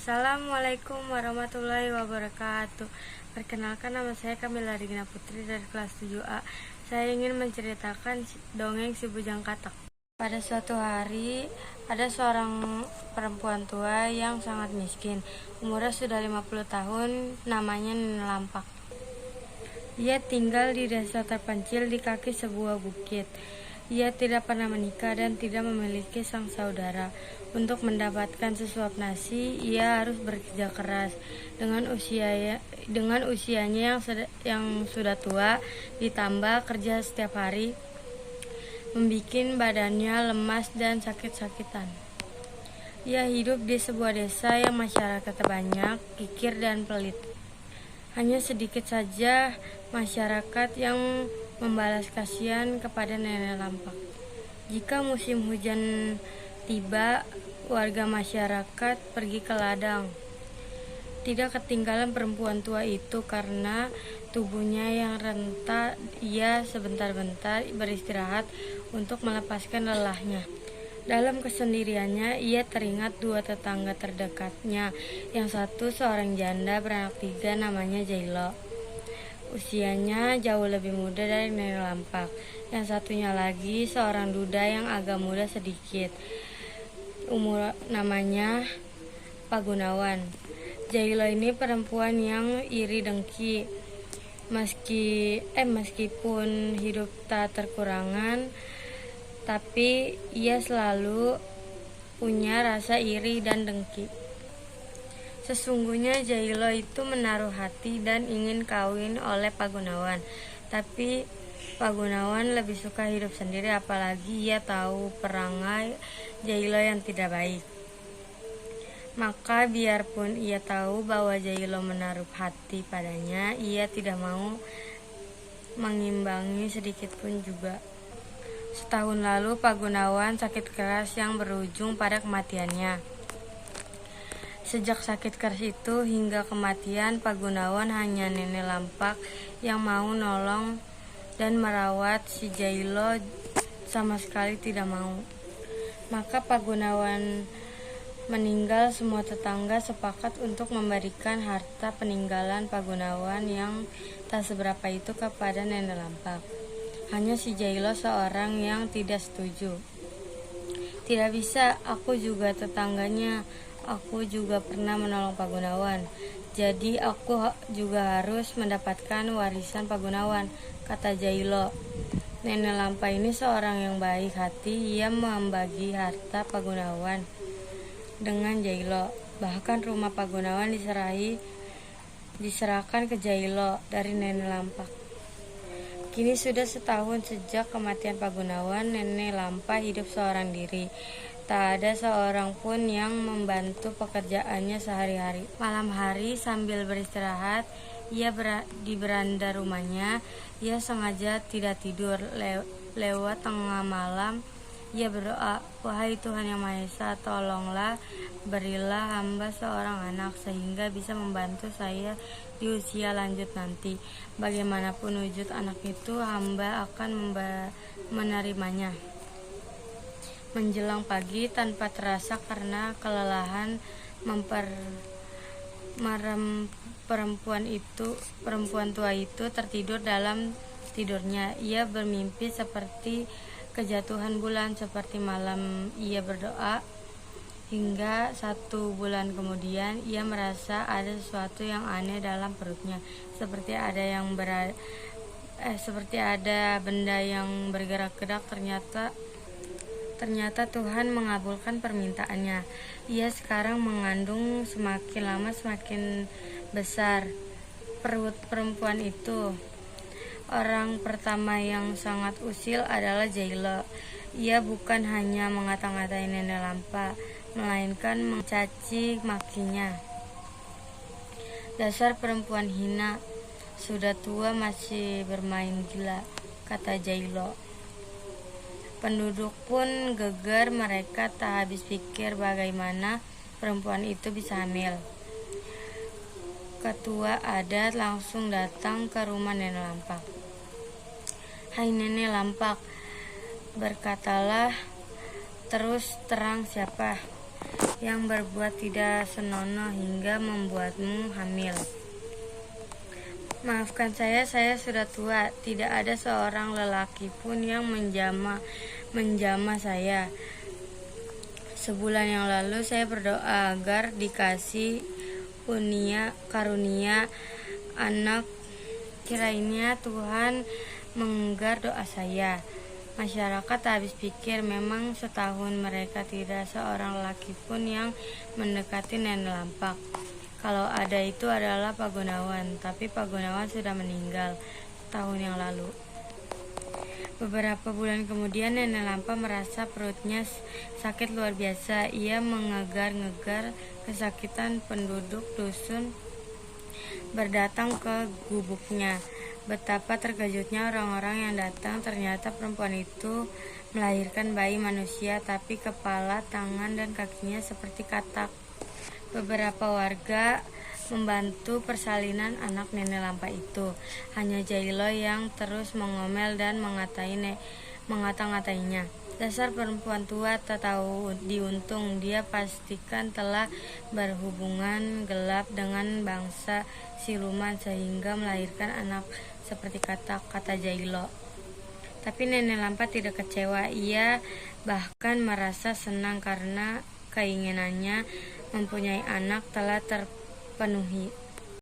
Assalamualaikum warahmatullahi wabarakatuh. Perkenalkan, nama saya Kamila Regina Putri dari kelas 7A. Saya ingin menceritakan dongeng si Bujang Katak. Pada suatu hari, ada seorang perempuan tua yang sangat miskin. Umurnya sudah 50 tahun, namanya Nenek Lampak. Ia tinggal di desa terpencil di kaki sebuah bukit. Ia tidak pernah menikah dan tidak memiliki sang saudara. Untuk mendapatkan sesuap nasi, ia harus bekerja keras. Dengan usianya yang sudah tua, ditambah kerja setiap hari, membuat badannya lemas dan sakit-sakitan. Ia hidup di sebuah desa yang masyarakatnya banyak, kikir dan pelit. Hanya sedikit saja masyarakat yang membalas kasihan kepada Nenek Lampak. Jika musim hujan tiba, warga masyarakat pergi ke ladang. Tidak ketinggalan perempuan tua itu karena tubuhnya yang renta. Ia sebentar-bentar beristirahat untuk melepaskan lelahnya. Dalam kesendiriannya, ia teringat dua tetangga terdekatnya. Yang satu seorang janda beranak 3 namanya Jailo. Usianya jauh lebih muda dari Nenek Lampak. Yang satunya lagi seorang duda yang agak muda sedikit. Namanya Pak Gunawan. Jailo ini perempuan yang iri dengki. Meskipun hidup tak terkurangan, tapi ia selalu punya rasa iri dan dengki. Sesungguhnya Jailo itu menaruh hati dan ingin kawin oleh Pak Gunawan. Tapi Pak Gunawan lebih suka hidup sendiri, apalagi ia tahu perangai Jailo yang tidak baik. Maka biarpun ia tahu bahwa Jailo menaruh hati padanya, ia tidak mau mengimbangi sedikit pun juga. Setahun lalu Pak Gunawan sakit keras yang berujung pada kematiannya. Sejak sakit keras itu hingga kematian, Pak Gunawan hanya Nenek Lampak yang mau nolong dan merawat. Si Jailo sama sekali tidak mau. Maka Pak Gunawan meninggal. Semua tetangga sepakat untuk memberikan harta peninggalan Pak Gunawan yang tak seberapa itu kepada Nenek Lampak. Hanya si Jailo seorang yang tidak setuju. Tidak bisa, aku juga tetangganya. Aku juga pernah menolong Pak Gunawan. Jadi aku juga harus mendapatkan warisan Pak Gunawan, kata Jailo. Nenek Lampak ini seorang yang baik hati. Ia membagi harta Pak Gunawan dengan Jailo. Bahkan rumah Pak Gunawan diserahkan ke Jailo dari Nenek Lampak. Kini sudah setahun sejak kematian Pak Gunawan. Nenek Lampak hidup seorang diri. Tak ada seorang pun yang membantu pekerjaannya sehari-hari. Malam hari sambil beristirahat, ia di beranda rumahnya. Ia sengaja tidak tidur. Lewat tengah malam, ia berdoa, "Wahai Tuhan Yang Maha Esa, tolonglah berilah hamba seorang anak sehingga bisa membantu saya di usia lanjut nanti. Bagaimanapun wujud anak itu, hamba akan menerimanya." Menjelang pagi, tanpa terasa karena kelelahan, perempuan tua itu tertidur. Dalam tidurnya ia bermimpi seperti kejatuhan bulan. Seperti malam ia berdoa, hingga 1 bulan kemudian ia merasa ada sesuatu yang aneh dalam perutnya, seperti ada benda yang bergerak-gerak. Ternyata Tuhan mengabulkan permintaannya. Ia sekarang mengandung, semakin lama semakin besar perut perempuan itu. Orang pertama yang sangat usil adalah Jailo. Ia bukan hanya mengata-ngatai Nenek Lampak, melainkan mencaci makinya. "Dasar perempuan hina, sudah tua masih bermain gila," kata Jailo. Penduduk pun geger. Mereka tak habis pikir bagaimana perempuan itu bisa hamil. Ketua adat langsung datang ke rumah Nenek Lampak. "Hai Nenek Lampak, berkatalah terus terang siapa yang berbuat tidak senonoh hingga membuatmu hamil. Maafkan saya sudah tua. Tidak ada seorang lelaki pun yang menjama saya. Sebulan yang lalu saya berdoa agar dikasih karunia anak. Kiranya Tuhan mengenggar doa saya. Masyarakat habis pikir memang setahun mereka tidak seorang lelaki pun yang mendekati nenek Lampak. Kalau ada itu adalah Pak Gunawan, tapi Pak Gunawan sudah meninggal tahun yang lalu. Beberapa bulan kemudian Nenek Lampa merasa perutnya sakit luar biasa. Ia mengegar-ngegar kesakitan. Penduduk dusun berdatang ke gubuknya. Betapa terkejutnya orang-orang yang datang. Ternyata perempuan itu melahirkan bayi manusia, tapi kepala, tangan, dan kakinya seperti katak. Beberapa warga membantu persalinan anak Nenek Lampa itu. Hanya Jailo yang terus mengomel dan mengata-ngatainya. Dasar perempuan tua, tak tahu diuntung. Dia pastikan telah berhubungan gelap dengan bangsa siluman sehingga melahirkan anak seperti katak, kata Jailo. Tapi Nenek Lampa tidak kecewa. Ia bahkan merasa senang karena keinginannya mempunyai anak telah terpenuhi.